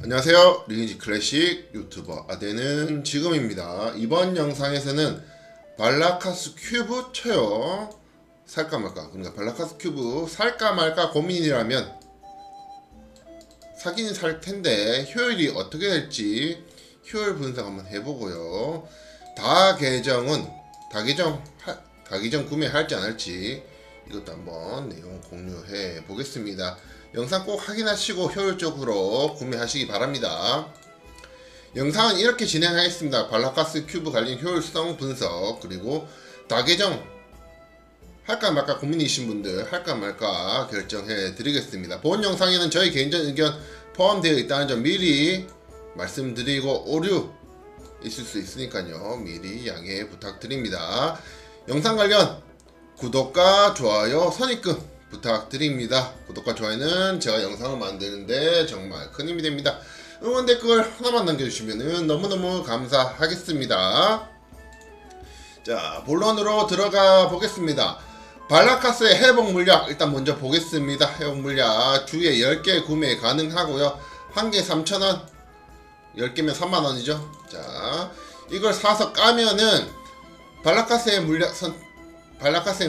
안녕하세요. 리니지 클래식 유튜버 아대는 지금입니다. 이번 영상에서는 발라카스 큐브 쳐요. 살까 말까. 그러니까 발라카스 큐브 살까 말까 고민이라면 사긴 살 텐데 효율이 어떻게 될지 효율 분석 한번 해보고요. 다계정 구매할지 안 할지 이것도 한번 내용 공유해 보겠습니다. 영상 꼭 확인하시고 효율적으로 구매하시기 바랍니다. 영상은 이렇게 진행하겠습니다. 발라카스 큐브 관련 효율성 분석, 그리고 다계정 할까 말까 고민이신 분들 할까 말까 결정해 드리겠습니다. 본 영상에는 저희 개인적 의견 포함되어 있다는 점 미리 말씀드리고 오류 있을 수 있으니까요. 미리 양해 부탁드립니다. 영상 관련 구독과 좋아요, 선입금 부탁드립니다. 구독과 좋아요는 제가 영상을 만드는데 정말 큰 힘이 됩니다. 응원 댓글 하나만 남겨주시면 너무너무 감사하겠습니다. 자, 본론으로 들어가 보겠습니다. 발라카스의 회복 물약 일단 먼저 보겠습니다. 회복 물약 주에 10개 구매 가능하고요. 1개 3,000원, 10개면 3만원이죠. 자, 이걸 사서 까면은 발라카스의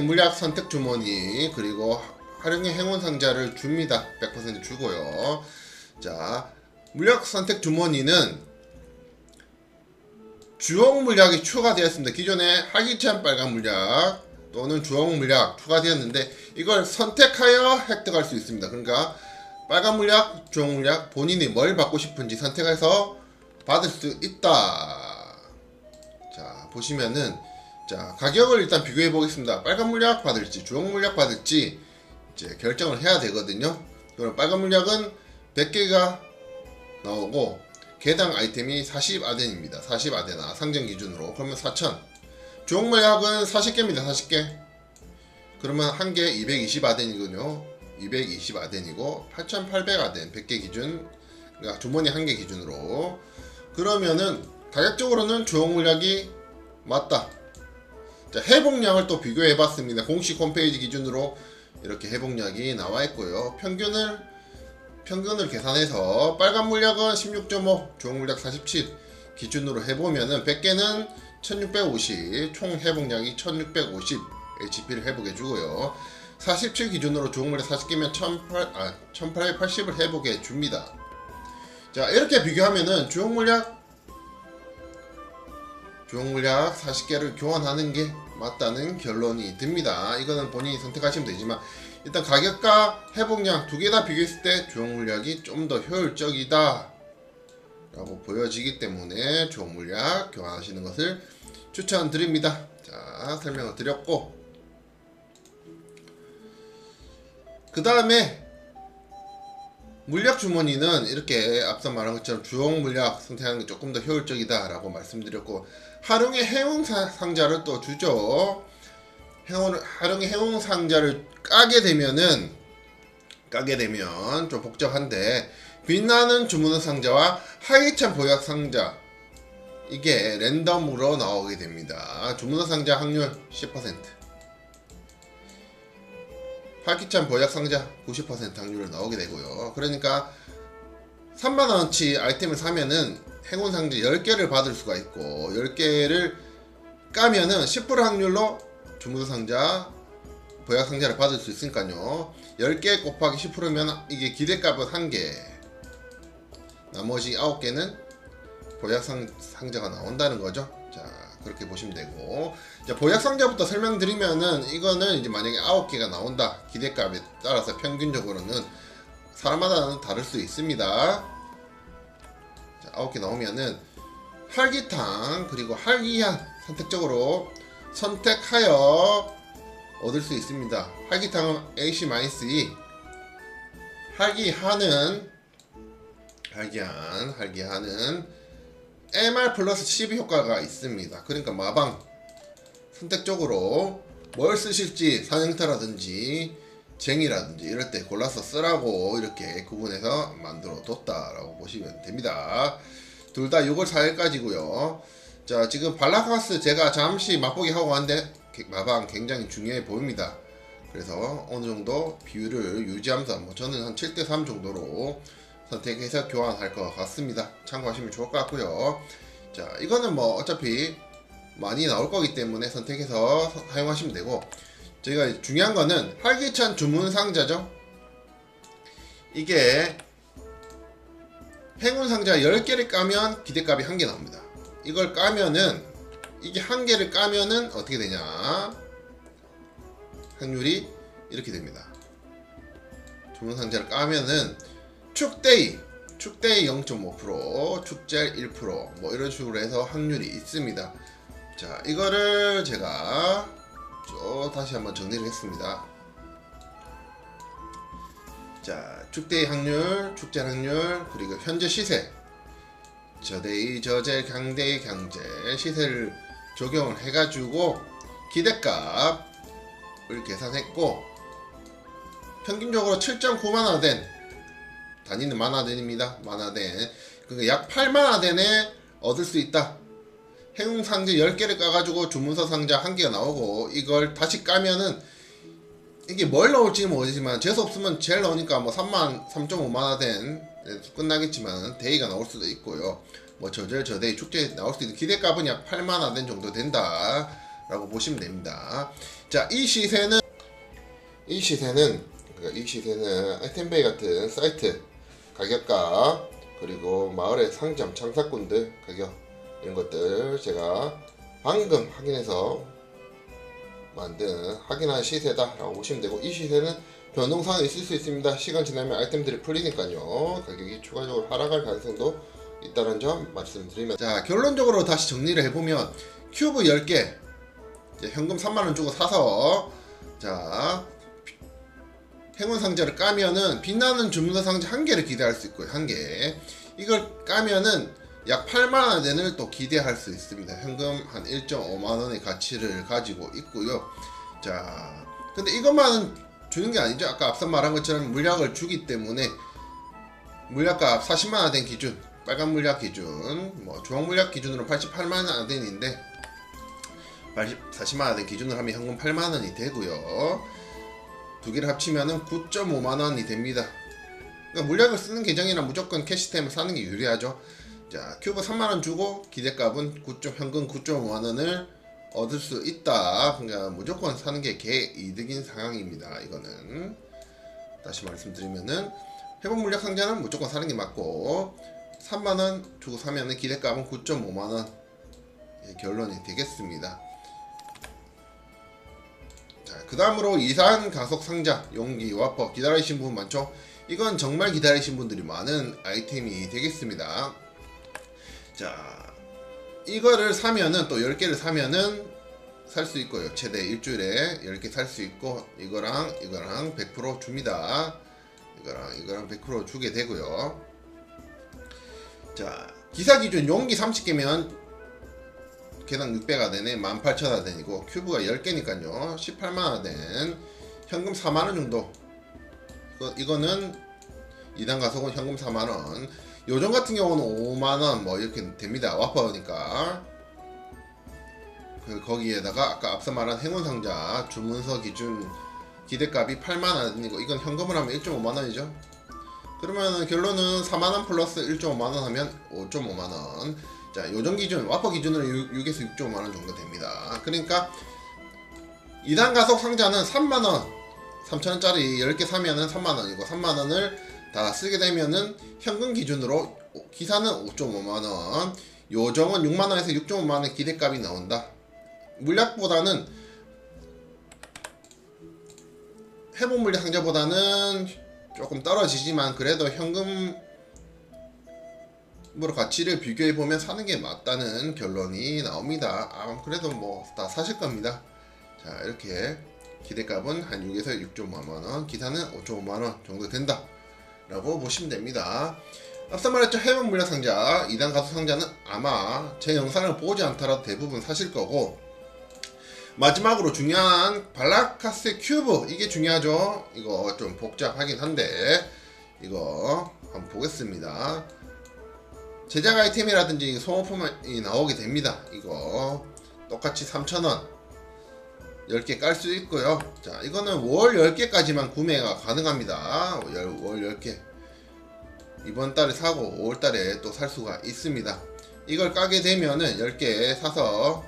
물약 선택 주머니, 그리고 활용의 행운 상자를 줍니다. 100% 주고요. 자, 물약 선택 주머니는 주옥 물약이 추가되었습니다. 기존에 활기찬 빨간 물약 또는 주옥 물약 추가되었는데 이걸 선택하여 획득할 수 있습니다. 그러니까 빨간 물약, 주옥 물약 본인이 뭘 받고 싶은지 선택해서 받을 수 있다. 자, 보시면은 자, 가격을 일단 비교해 보겠습니다. 빨간 물약 받을지 주홍 물약 받을지 이제 결정을 해야 되거든요. 그럼 빨간 물약은 100개가 나오고 개당 아이템이 40아덴입니다. 40아덴아 상점 기준으로. 그러면 4,000. 주홍 물약은 40개입니다. 40개. 그러면 한 개 220아덴이거든요. 220아덴이고 8,800아덴 100개 기준. 그러니까 주머니 한 개 기준으로. 그러면은 가격적으로는 주홍 물약이 맞다. 자, 회복량을 또 비교해봤습니다. 공식 홈페이지 기준으로 이렇게 회복량이 나와 있고요. 평균을 계산해서 빨간 물약은 16.5, 주홍 물약 47 기준으로 해보면은 100개는 1650, 총 회복량이 1650 HP를 회복해주고요. 47 기준으로 주홍 물약 40개면 1880을 회복해줍니다. 자, 이렇게 비교하면은 주홍 물약 40개를 교환하는 게 맞다는 결론이 듭니다. 이거는 본인이 선택하시면 되지만 일단 가격과 회복량 두 개 다 비교했을 때 주홍 물약이 좀 더 효율적이다 라고 보여지기 때문에 주홍 물약 교환하시는 것을 추천드립니다. 자, 설명을 드렸고, 그 다음에 물약 주머니는 이렇게 앞서 말한 것처럼 주홍 물약 선택하는 게 조금 더 효율적이다 라고 말씀드렸고, 활용의 행운 상자를 또 주죠. 활용의 행운 상자를 까게 되면 좀 복잡한데, 빛나는 주문의 상자와 활기찬 보약 상자, 이게 랜덤으로 나오게 됩니다. 주문의 상자 확률 10%, 활기찬 보약 상자 90% 확률로 나오게 되고요. 그러니까 3만원어치 아이템을 사면은 행운 상자 10개를 받을 수가 있고, 10개를 까면은 10% 확률로 주문 상자, 보약 상자를 받을 수 있으니까요. 10개 곱하기 10%면 이게 기대값은 1개, 나머지 9개는 보약 상자가 나온다는 거죠. 자, 그렇게 보시면 되고, 자, 보약 상자부터 설명드리면은 이거는 이제 만약에 9개가 나온다, 기대값에 따라서 평균적으로는 사람마다는 다를 수 있습니다. 9개 나오면은 활기탕 그리고 활기한 선택적으로 선택하여 얻을 수 있습니다. 활기탕은 AC-2, 활기한은 MR 플러스 12 효과가 있습니다. 그러니까 마방 선택적으로 뭘 쓰실지 사냥터라든지 쟁이라든지 이럴 때 골라서 쓰라고 이렇게 구분해서 만들어 뒀다라고 보시면 됩니다. 둘 다 6월 4일까지고요. 자, 지금 발라카스 제가 잠시 맛보기 하고 왔는데 마방 굉장히 중요해 보입니다. 그래서 어느 정도 비율을 유지하면서 저는 한 7대3 정도로 선택해서 교환할 것 같습니다. 참고하시면 좋을 것 같고요. 자, 이거는 뭐 어차피 많이 나올 거기 때문에 선택해서 사용하시면 되고, 저희가 중요한 거는 활기찬 주문 상자죠. 이게 행운 상자 10개를 까면 기대값이 1개 나옵니다. 이걸 까면은, 이게 1개를 까면은 어떻게 되냐, 확률이 이렇게 됩니다. 주문 상자를 까면은 축데이 0.5%, 축제 1%, 뭐 이런 식으로 해서 확률이 있습니다. 자, 이거를 제가 다시 한번 정리를 했습니다. 자, 축데이 확률, 축제 확률, 그리고 현재 시세, 저데이, 저제, 강데이, 강제 시세를 적용을 해가지고 기대값을 계산했고, 평균적으로 7.9만화된, 단위는 만화된입니다. 만화된, 그러니까 약 8만화된에 얻을 수 있다. 행운 상자 10개를 까가지고 주문서 상자 1개가 나오고, 이걸 다시 까면은 이게 뭘 넣을지는 모르지만 재수 없으면 제일 나오니까 뭐 3.5만화된 끝나겠지만 데이가 나올 수도 있고요. 뭐 저절 저데이 축제 나올 수도 있는 기대값은 약 8만화된 정도 된다 라고 보시면 됩니다. 자, 이 시세는 아이템베이 같은 사이트 가격과, 그리고 마을의 상점 장사꾼들 가격, 이런 것들 제가 방금 확인한 시세다 라고 보시면 되고, 이 시세는 변동사항이 있을 수 있습니다. 시간 지나면 아이템들이 풀리니까요, 가격이 추가적으로 하락할 가능성도 있다는 점 말씀드리면서, 자, 결론적으로 다시 정리를 해보면 큐브 10개 현금 3만원 주고 사서, 자, 행운 상자를 까면은 빛나는 주문서 상자 1개를 기대할 수 있고요. 1개. 이걸 까면은 약 8만원을 또 기대할 수 있습니다. 현금 한 1.5만원의 가치를 가지고 있고요. 자, 근데 이것만은 주는 게 아니죠. 아까 앞서 말한 것처럼 물약을 주기 때문에 물약값 40만원 된 기준, 빨간 물약 기준, 뭐 주황 물약 기준으로 88만원인데 40만원 된 기준으로 하면 현금 8만원이 되고요. 두 개를 합치면은 9.5만원이 됩니다. 그러니까 물약을 쓰는 계정이나 무조건 캐시템을 사는 게 유리하죠. 자, 큐브 3만원 주고 기대값은 현금 9.5만원을 얻을 수 있다. 그러니까 무조건 사는 게 개이득인 상황입니다. 이거는 다시 말씀드리면은 회복 물약 상자는 무조건 사는 게 맞고, 3만원 주고 사면은 기대값은 9.5만원 결론이 되겠습니다. 그 다음으로 이산 가속 상자, 용기, 와퍼 기다리신 분 많죠? 이건 정말 기다리신 분들이 많은 아이템이 되겠습니다. 자, 이거를 사면은 또 10개를 사면은 살 수 있고요. 최대 일주일에 10개 살 수 있고, 이거랑 100% 줍니다. 이거랑 100% 주게 되고요. 자, 기사 기준 용기 30개면 개당 600화된에 18,000화된이고, 큐브가 10개니까요 18만화된, 현금 4만원 정도. 이거는 2단 가속은 현금 4만원. 요정 같은 경우는 5만원 뭐 이렇게 됩니다. 와퍼니까. 거기에다가 아까 앞서 말한 행운 상자 주문서 기준 기대값이 8만원이고, 이건 현금을 하면 1.5만원이죠 그러면 결론은 4만원 플러스 1.5만원 하면 5.5만원. 자, 요정 기준, 와퍼 기준으로 6에서 6.5만원 정도 됩니다. 그러니까 2단 가속 상자는 3만원, 3,000원짜리 10개 사면은 3만원이고, 3만원을 다 쓰게 되면은 현금 기준으로 기사는 5.5만원, 요정은 6만원에서 6.5만원 기대값이 나온다. 물약보다는, 회복 물약 상자보다는 조금 떨어지지만 그래도 현금으로 가치를 비교해보면 사는 게 맞다는 결론이 나옵니다. 그래도 뭐 다 사실 겁니다. 자, 이렇게 기대값은 한 6에서 6.5만원, 기사는 5.5만원 정도 된다 라고 보시면 됩니다. 앞서 말했죠, 회복 물약 상자 2단 가속 상자는 아마 제 영상을 보지 않더라도 대부분 사실 거고, 마지막으로 중요한 발라카스 큐브, 이게 중요하죠. 이거 좀 복잡하긴 한데 이거 한번 보겠습니다. 제작 아이템이라든지 소모품이 나오게 됩니다. 이거 똑같이 3,000원 10개 깔 수 있고요. 자, 이거는 월 10개까지만 구매가 가능합니다. 월 10개. 이번 달에 사고 5월 달에 또 살 수가 있습니다. 이걸 까게 되면은 10개 사서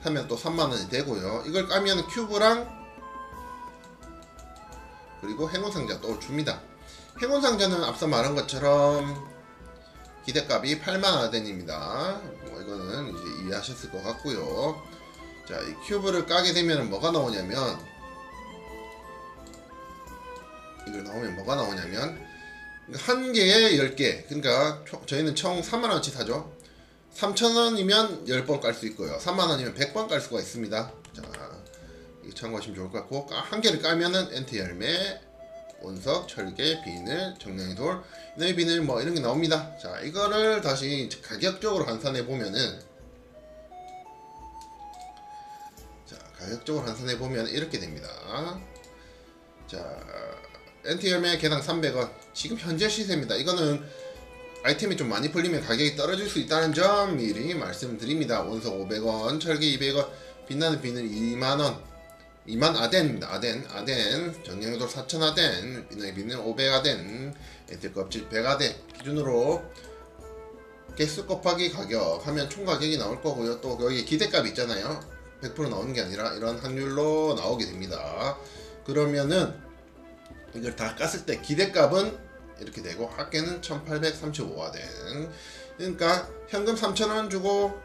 사면 또 3만원이 되고요. 이걸 까면 큐브랑 그리고 행운 상자 또 줍니다. 행운 상자는 앞서 말한 것처럼 기대값이 8만 아덴입니다. 뭐 이거는 이제 이해하셨을 것 같고요. 자, 이 큐브를 까게 되면 뭐가 나오냐면, 이걸 나오면 뭐가 나오냐면 한 개에 10개, 그러니까 저희는 총 3만원치 사죠. 3,000원이면 10번 깔 수 있고요, 3만원이면 100번 깔 수가 있습니다. 자, 이거 참고하시면 좋을 것 같고, 한 개를 까면은 엔트 열매, 원석, 철개, 비늘, 정령의 돌, 이너의 비늘 뭐 이런 게 나옵니다. 자, 이거를 다시 가격적으로 환산해 보면은, 자, 가격적으로 환산해 보면 이렇게 됩니다. 자, 엔트 열매 개당 300원. 지금 현재 시세입니다. 이거는 아이템이 좀 많이 풀리면 가격이 떨어질 수 있다는 점 미리 말씀드립니다. 원석 500원, 철개 200원, 빛나는 비늘 2만원, 2만 아덴입니다. 아덴, 정령돌 4,000 아덴, 빛나는 비늘 500 아덴, 엔트 껍질 100 아덴 기준으로 개수 곱하기 가격 하면 총 가격이 나올 거고요. 또 여기 기대값 있잖아요. 100% 나오는 게 아니라 이런 확률로 나오게 됩니다. 그러면은 이걸 다 깠을 때 기대값은 이렇게 되고, 합계는 1835가 된, 그러니까 현금 3,000원 주고,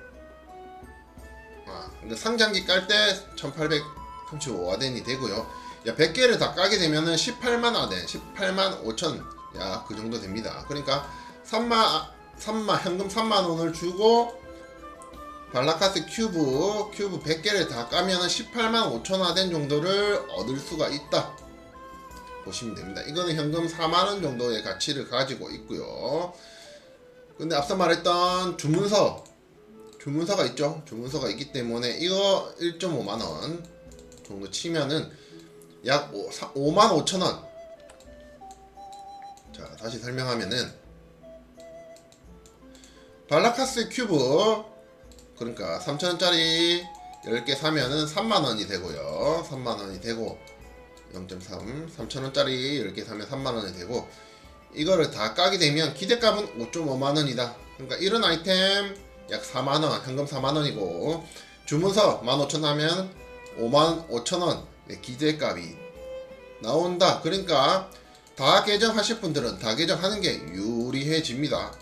그러니까 상장기 깔 때 1835 아덴이 되고요. 야, 100개를 다 까게 되면은 18만 아덴, 18만 5천, 야, 그 정도 됩니다. 그러니까 현금 3만 원을 주고 발라카스 큐브 100개를 다 까면은 18만 5천 아덴 정도를 얻을 수가 있다 보시면 됩니다. 이거는 현금 4만원 정도의 가치를 가지고 있고요. 근데 앞서 말했던 주문서가 있죠. 주문서가 있기 때문에 이거 1.5만원 정도 치면은 약 5만 5천원. 자, 다시 설명하면은 발라카스 큐브, 그러니까 3,000원짜리 10개 사면은 3만원이 되고요. 3만원이 되고, 0.3, 3,000원짜리 10개 사면 3만원이 되고, 이거를 다 까게 되면 기대값은 5.5만원이다. 그러니까 이런 아이템 약 4만원, 현금 4만원이고, 주문서 15,000원 하면 55,000원 기대값이 나온다. 그러니까 다 계정하실 분들은 다 계정하는 게 유리해집니다.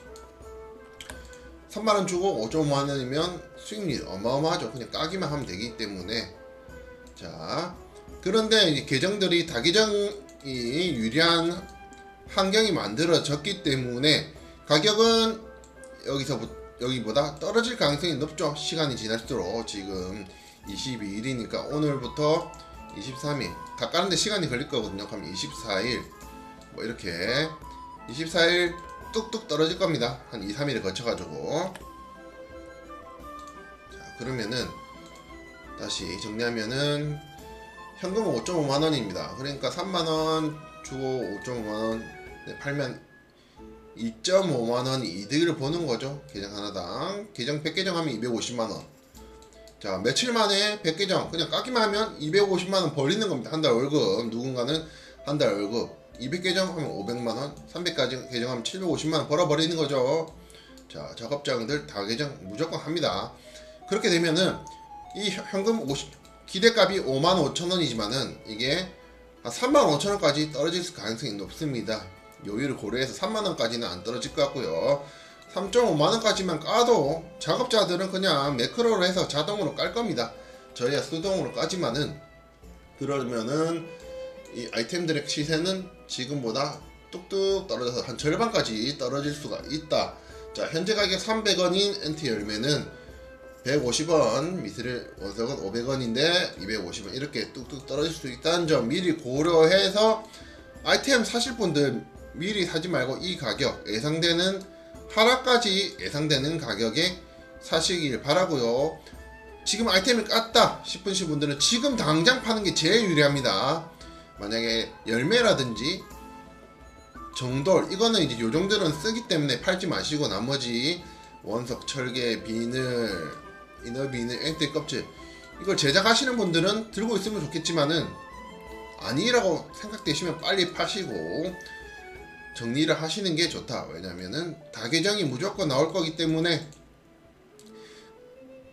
3만원 주고 5.5만원이면 수익률이 어마어마하죠. 그냥 까기만 하면 되기 때문에. 자, 그런데 이 계정들이 다 계정이 유리한 환경이 만들어졌기 때문에 가격은 여기보다 떨어질 가능성이 높죠. 시간이 지날수록. 지금 22일이니까 오늘부터 23일 다 까는데 시간이 걸릴 거거든요. 그럼 24일 뭐 이렇게 24일 뚝뚝 떨어질 겁니다. 한 2, 3일을 거쳐가지고. 자, 그러면은 다시 정리하면은 현금은 5.5만원입니다. 그러니까 3만원 주고 5.5만원 팔면 2.5만원 이득을 보는 거죠. 계정 하나당. 계정 100계정 하면 250만원. 자, 며칠 만에 100계정 그냥 까기만 하면 250만원 벌리는 겁니다. 한 달 월급. 누군가는 한 달 월급 200계정 하면 500만원, 300까지 계정하면 750만원 벌어버리는 거죠. 자, 작업장들 다 계정 무조건 합니다. 그렇게 되면은 이 현금 기대값이 55,000원이지만은 이게 한 35,000원까지 떨어질 가능성이 높습니다. 여유를 고려해서 3만원까지는 안 떨어질 것 같고요. 3.5만원까지만 까도 작업자들은 그냥 매크로로 해서 자동으로 깔 겁니다. 저희가 수동으로 까지만은, 그러면은 이 아이템들의 시세는 지금보다 뚝뚝 떨어져서 한 절반까지 떨어질 수가 있다. 자, 현재 가격 300원인 엔트 열매는 150원, 미스릴 원석은 500원인데 250원 이렇게 뚝뚝 떨어질 수 있다는 점 미리 고려해서 아이템 사실 분들 미리 사지 말고 이 가격 예상되는 하락까지 예상되는 가격에 사시길 바라고요. 지금 아이템을 깠다 싶으신 분들은 지금 당장 파는 게 제일 유리합니다. 만약에 열매라든지 정돌 이거는 이제 요정들은 쓰기 때문에 팔지 마시고, 나머지 원석, 철개, 비늘, 이너 비늘, 엔트 껍질 이걸 제작하시는 분들은 들고 있으면 좋겠지만은 아니라고 생각되시면 빨리 파시고, 정리를 하시는 게 좋다. 왜냐면은 다계정이 무조건 나올 거기 때문에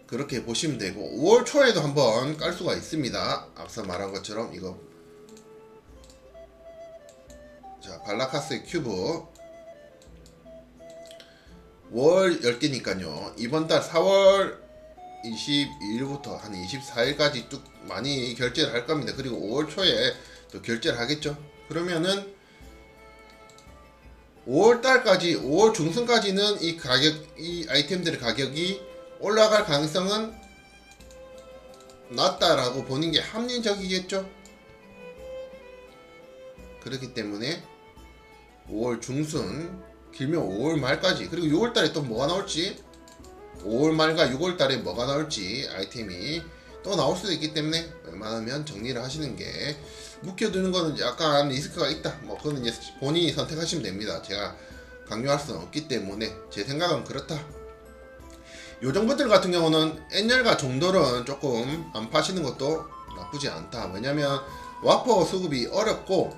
그렇게 보시면 되고, 5월 초에도 한번 깔 수가 있습니다. 앞서 말한 것처럼 이거, 자, 발라카스의 큐브 5월 10개니까요 이번 달 4월 22일부터 한 24일까지 쭉 많이 결제를 할 겁니다. 그리고 5월 초에 또 결제를 하겠죠. 그러면은 5월 달까지, 5월 중순까지는 이 가격, 이 아이템들의 가격이 올라갈 가능성은 낮다라고 보는 게 합리적이겠죠. 그렇기 때문에 5월 중순, 길면 5월 말까지, 그리고 6월 달에 또 뭐가 나올지, 5월 말과 6월 달에 뭐가 나올지 아이템이 또 나올 수도 있기 때문에 웬만하면 정리를 하시는 게, 묵혀두는 거는 약간 리스크가 있다, 뭐 그거는 이제 본인이 선택하시면 됩니다. 제가 강요할 수는 없기 때문에 제 생각은 그렇다. 요정 것들 같은 경우는 N열과 종돌은 조금 안 파시는 것도 나쁘지 않다. 왜냐면 와퍼 수급이 어렵고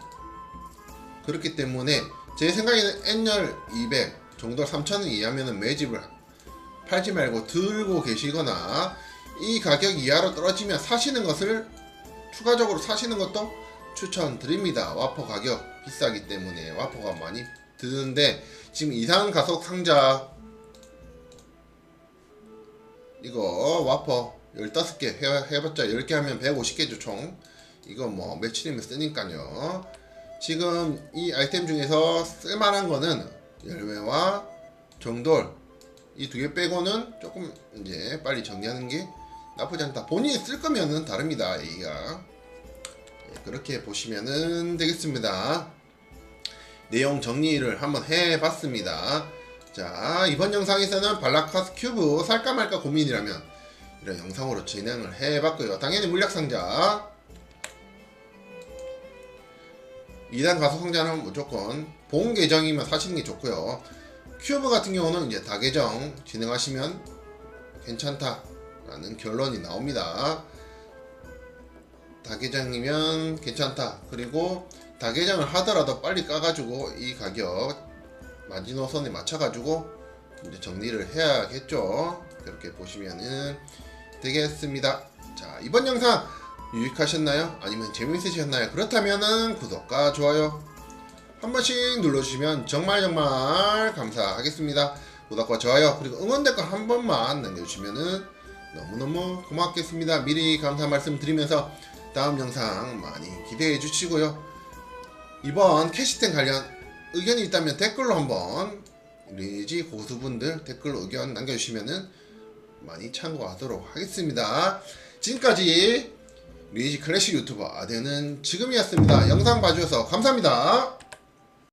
그렇기 때문에 제 생각에는 N열 200, 종돌 3000원 이하면은 매집을 팔지 말고 들고 계시거나, 이 가격 이하로 떨어지면 사시는 것을 추가적으로 사시는 것도 추천드립니다. 와퍼 가격 비싸기 때문에 와퍼가 많이 드는데, 지금 이상 가속 상자 이거 와퍼 15개 해봤자 10개 하면 150개죠 총. 이거 뭐 며칠이면 쓰니까요. 지금 이 아이템 중에서 쓸만한 거는 열매와 정돌 이 두 개 빼고는 조금 이제 빨리 정리하는 게 나쁘지 않다. 본인이 쓸 거면은 다릅니다. 얘기가. 그렇게 보시면은 되겠습니다. 내용 정리를 한번 해봤습니다. 자, 이번 영상에서는 발라카스 큐브 살까 말까 고민이라면 이런 영상으로 진행을 해봤고요. 당연히 물약상자 2단 가속상자는 무조건 본 계정이면 사시는 게 좋고요. 큐브 같은 경우는 이제 다계정 진행하시면 괜찮다라는 결론이 나옵니다. 다계정이면 괜찮다. 그리고 다계정을 하더라도 빨리 까가지고 이 가격 마지노선에 맞춰가지고 이제 정리를 해야겠죠. 그렇게 보시면은 되겠습니다. 자, 이번 영상 유익하셨나요? 아니면 재미있으셨나요? 그렇다면은 구독과 좋아요 한 번씩 눌러주시면 정말 감사하겠습니다. 구독과 좋아요 그리고 응원 댓글 한 번만 남겨주시면은 너무너무 고맙겠습니다. 미리 감사 말씀 드리면서 다음 영상 많이 기대해 주시고요. 이번 캐시템 관련 의견이 있다면 댓글로 한번, 리니지 고수분들 댓글로 의견 남겨주시면은 많이 참고하도록 하겠습니다. 지금까지 리니지 클래식 유튜버 아대는 지금이었습니다. 영상 봐주셔서 감사합니다.